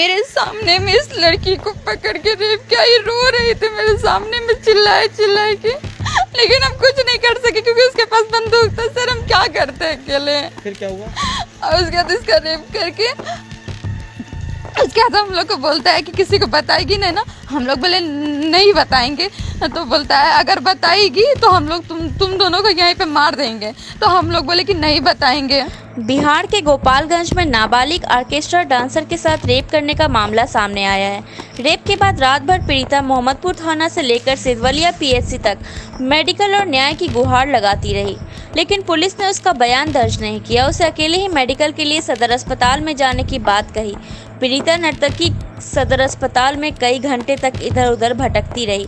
मेरे सामने में इस लड़की को पकड़ के रेप किया। ये रो रही थी मेरे सामने में, चिल्लाए के, लेकिन हम कुछ नहीं कर सके क्योंकि उसके पास बंदूक था। सर हम क्या करते अकेले। फिर क्या हुआ? और उसके बाद इसका रेप करके उसके बाद हम लोग को बोलता है कि किसी को बताएगी नहीं ना। हम लोग बोले नहीं बताएंगे। तो बोलता है अगर बताएगी तो हम लोग तुम दोनों को यहीं पे मार देंगे। तो हम लोग बोले कि नहीं बताएंगे। बिहार के गोपालगंज में नाबालिग ऑर्केस्ट्रा डांसर के साथ रेप करने का मामला सामने आया है। रेप के बाद रात भर पीड़िता मोहम्मदपुर थाना से लेकर सिधवलिया पीएचसी तक मेडिकल और न्याय की गुहार लगाती रही, लेकिन पुलिस ने उसका बयान दर्ज नहीं किया। उसे अकेले ही मेडिकल के लिए सदर अस्पताल में जाने की बात कही। पीड़िता नर्तकी सदर अस्पताल में कई घंटे तक इधर उधर भटकती रही।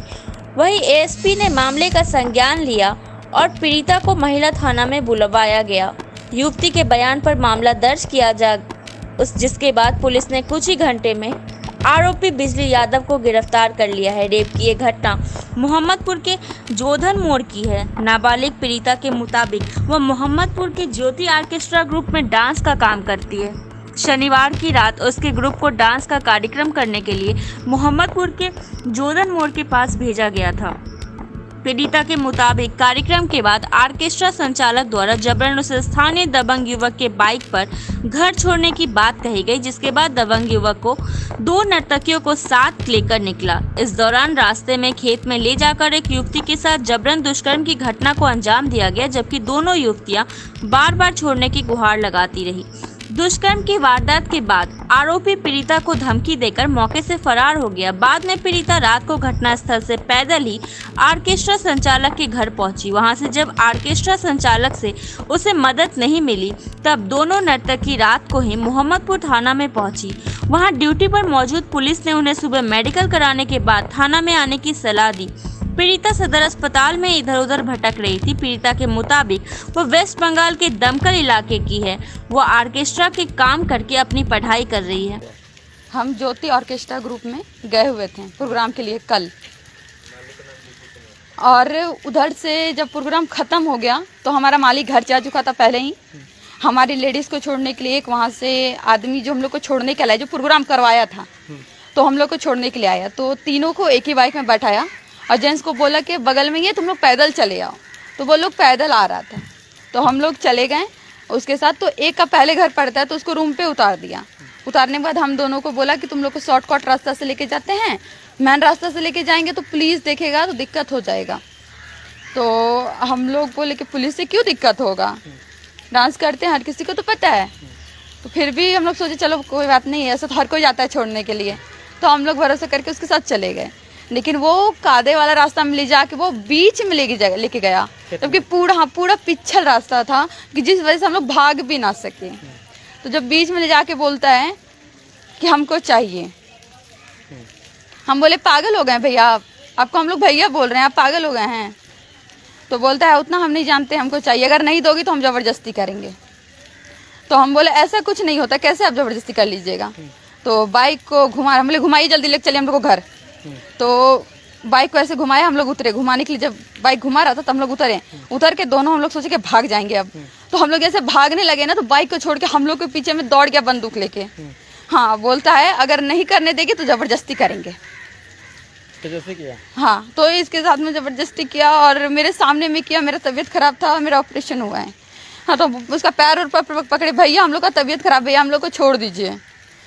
वहीं एएसपी ने मामले का संज्ञान लिया और पीड़िता को महिला थाना में बुलवाया गया। युवती के बयान पर मामला दर्ज किया जिसके बाद पुलिस ने कुछ ही घंटे में आरोपी बिजली यादव को गिरफ्तार कर लिया है। रेप की ये घटना मोहम्मदपुर के जोधन मोड़ की है। नाबालिग पीड़िता के मुताबिक वह मोहम्मदपुर के ज्योति ऑर्केस्ट्रा ग्रुप में डांस का काम करती है। शनिवार की रात उसके ग्रुप को डांस का कार्यक्रम करने के लिए मोहम्मदपुर के जोधन मोड़ के पास भेजा गया था। पीड़िता के मुताबिक कार्यक्रम के बाद ऑर्केस्ट्रा संचालक द्वारा जबरन उसे स्थानीय दबंग युवक के बाइक पर घर छोड़ने की बात कही गई, जिसके बाद दबंग युवक को दो नर्तकियों को साथ लेकर निकला। इस दौरान रास्ते में खेत में ले जाकर एक युवती के साथ जबरन दुष्कर्म की घटना को अंजाम दिया गया, जबकि दोनों युवतियां बार बार छोड़ने की गुहार लगाती रही। दुष्कर्म की वारदात के बाद आरोपी पीड़िता को धमकी देकर मौके से फरार हो गया। बाद में पीड़िता रात को घटनास्थल से पैदल ही ऑर्केस्ट्रा संचालक के घर पहुंची। वहां से जब ऑर्केस्ट्रा संचालक से उसे मदद नहीं मिली, तब दोनों नर्तकी रात को ही मोहम्मदपुर थाना में पहुंची। वहां ड्यूटी पर मौजूद पुलिस ने उन्हें सुबह मेडिकल कराने के बाद थाना में आने की सलाह दी। पीड़िता सदर अस्पताल में इधर उधर भटक रही थी। पीड़िता के मुताबिक वो वेस्ट बंगाल के दमकल इलाके की है। वो ऑर्केस्ट्रा के काम करके अपनी पढ़ाई कर रही है। हम ज्योति ऑर्केस्ट्रा ग्रुप में गए हुए थे प्रोग्राम के लिए कल, और उधर से जब प्रोग्राम ख़त्म हो गया तो हमारा मालिक घर जा चुका था पहले ही। हमारी लेडीज़ को छोड़ने के लिए एक वहाँ से आदमी जो हम लोग को छोड़ने के लिए, जो प्रोग्राम करवाया था, तो हम लोग को छोड़ने के लिए आया। तो तीनों को एक ही बाइक में बैठाया और जेंट्स को बोला कि बगल में ये तुम लोग पैदल चले आओ। तो वो लोग पैदल आ रहा था, तो हम लोग चले गए उसके साथ। तो एक का पहले घर पड़ता है तो उसको रूम पे उतार दिया। उतारने के बाद हम दोनों को बोला कि तुम लोग को शॉर्टकट रास्ता से लेके जाते हैं, मेन रास्ता से लेके जाएंगे तो पुलिस देखेगा तो दिक्कत हो जाएगा। तो हम लोग बोले कि पुलिस से क्यों दिक्कत होगा, डांस करते हैं, हर किसी को तो पता है। तो फिर भी हम लोग सोचे चलो कोई बात नहीं है, ऐसा तो हर कोई जाता है छोड़ने के लिए। तो हम लोग भरोसा करके उसके साथ चले गए, लेकिन वो कादे वाला रास्ता में ले जाके वो बीच में लेके गया, जबकि पूरा पिछल रास्ता था कि जिस वजह से हम लोग भाग भी ना सके। तो जब बीच में ले जाके बोलता है कि हमको चाहिए, हम बोले पागल हो गए भैया, आपको हम लोग भैया बोल रहे हैं, आप पागल हो गए हैं। तो बोलता है उतना हम नहीं जानते, हमको चाहिए, अगर नहीं दोगी तो हम ज़बरदस्ती करेंगे। तो हम बोले ऐसा कुछ नहीं होता, कैसे आप ज़बरदस्ती कर लीजिएगा। तो बाइक को हम बोले घुमाइए जल्दी, लेके चलिए हम लोग को घर। तो बाइक को ऐसे घुमाया, हम लोग उतरे। घुमाने के लिए जब बाइक घुमा रहा था तब हम लोग उतर के दोनों हम लोग सोचे कि भाग जाएंगे अब। तो हम लोग ऐसे भागने लगे ना, तो बाइक को छोड़ के हम लोग के पीछे में दौड़ गया बंदूक लेके। हाँ, बोलता है अगर नहीं करने देगी तो ज़बरदस्ती करेंगे। जैसे किया? हाँ, तो इसके साथ में ज़बरदस्ती किया और मेरे सामने में किया। मेरा तबीयत ख़राब था, मेरा ऑपरेशन हुआ है। हाँ, तो उसका पैर और पकड़े, भैया हम लोग का तबीयत ख़राब, भैया हम लोग को छोड़ दीजिए।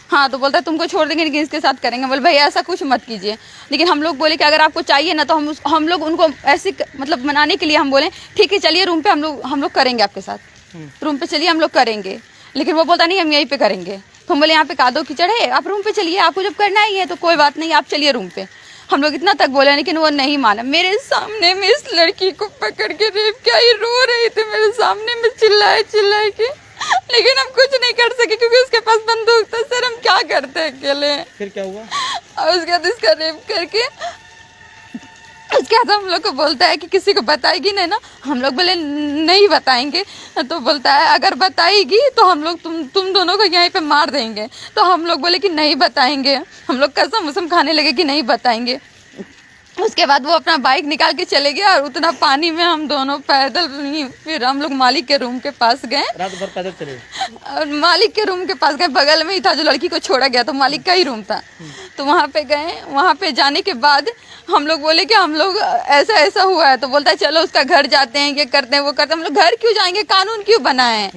हाँ, तो बोलता है तुमको छोड़ देंगे लेकिन इसके साथ करेंगे। बोले भैया ऐसा कुछ मत कीजिए। लेकिन हम लोग बोले कि अगर आपको चाहिए ना, तो हम लोग उनको ऐसे मतलब मनाने के लिए हम बोले ठीक है चलिए रूम पे हम लोग करेंगे आपके साथ, रूम पे चलिए हम लोग करेंगे। लेकिन वो बोलता नहीं हम यहीं पे करेंगे। तो हम बोले यहाँ पे कादो कीचड़ है, आप रूम पे चलिए, आपको जब करना ही है तो कोई बात नहीं, आप चलिए रूम पे। हम लोग इतना तक बोले लेकिन वो नहीं माना। मेरे सामने में इस लड़की को पकड़ के रेप किया। ये रो रही थी मेरे सामने में, चिल्लाए के, लेकिन हम कुछ नहीं कर सके क्योंकि उसके पास बंदूक था। सर हम क्या करते अकेले। फिर क्या हुआ? और उसके बाद इसका रेप करके उसके बाद हम लोग को बोलता है कि किसी को बताएगी नहीं ना। हम लोग बोले नहीं बताएंगे। तो बोलता है अगर बताएगी तो हम लोग तुम दोनों को यहीं पे मार देंगे। तो हम लोग बोले कि नहीं बताएंगे। हम लोग कसम खाने लगे कि नहीं बताएंगे। उसके बाद वो अपना बाइक निकाल के चले गया और उतना पानी में हम दोनों पैदल फिर हम लोग मालिक के रूम के पास गए रात भर पैदल चले? और मालिक के रूम के पास गए, बगल में ही था जो लड़की को छोड़ा गया, तो मालिक का ही रूम था। तो वहाँ पे गए, वहाँ पे जाने के बाद हम लोग बोले कि हम लोग ऐसा ऐसा हुआ है, तो बोलता है चलो उसका घर जाते हैं, ये करते हैं वो करते हैं। हम लोग घर क्यों जाएंगे, कानून क्यों बनाए?